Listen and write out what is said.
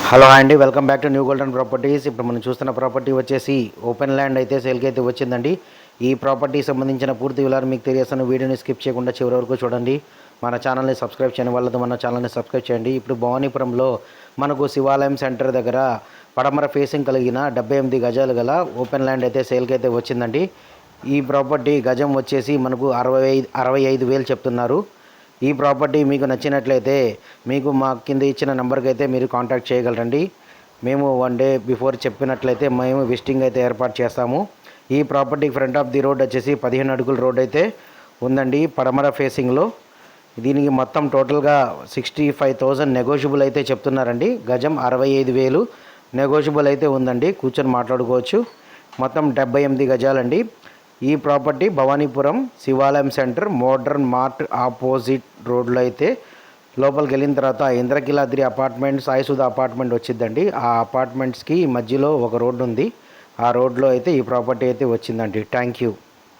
Hello అండి, welcome back to new golden properties. ఇప్పుడు మనం చూస్తున్న ప్రాపర్టీ వచ్చేసి ఓపెన్ ల్యాండ్ అయితే సేల్కి అయితే వచ్చిందండి. ఈ ప్రాపర్టీ సంబంధించిన పూర్తి వివరాలు మీకు తెలియజేస్తాను. వీడియోని స్కిప్ చేయకుండా చివరి వరకు చూడండి. మన ఛానల్ని సబ్స్క్రైబ్ చేయని వాళ్ళతో మన ఛానల్ని సబ్స్క్రైబ్ చేయండి. ఇప్పుడు భవానీపురంలో మనకు శివాలయం సెంటర్ దగ్గర పడమర ఫేసింగ్ కలిగిన 78 గజాలు గల ఓపెన్ ల్యాండ్ అయితే సేల్కి అయితే వచ్చిందండి. ఈ ప్రాపర్టీ గజం వచ్చేసి మనకు 65,000 చెప్తున్నారు. ఈ ప్రాపర్టీ మీకు నచ్చినట్లయితే మీకు మా కింద ఇచ్చిన నెంబర్కి అయితే మీరు కాంటాక్ట్ చేయగలరండి. మేము 1 డే బిఫోర్ చెప్పినట్లయితే మేము విజిటింగ్ అయితే ఏర్పాటు చేస్తాము. ఈ property front of the road వచ్చేసి 15 అడుగుల రోడ్ అయితే ఉందండి పడమర ఫేసింగ్లో. దీనికి మొత్తం టోటల్గా 65,000 నెగోషియబుల్ అయితే చెప్తున్నారండి. గజం 65,000 నెగోషియబుల్ అయితే ఉందండి, కూర్చొని మాట్లాడుకోవచ్చు. మొత్తం 78 గజాలండి. ఈ ప్రాపర్టీ భవానీపురం శివాలయం సెంటర్ మోడ్రన్ మార్ట్ ఆపోజిట్ రోడ్లో అయితే లోపలికి వెళ్ళిన తర్వాత ఇంద్రకీలాద్రి అపార్ట్మెంట్, సాయిసుధ అపార్ట్మెంట్ వచ్చిందండి. ఆ అపార్ట్మెంట్స్కి మధ్యలో ఒక రోడ్డు ఉంది. ఆ రోడ్లో అయితే ఈ ప్రాపర్టీ అయితే వచ్చిందండి. Thank you.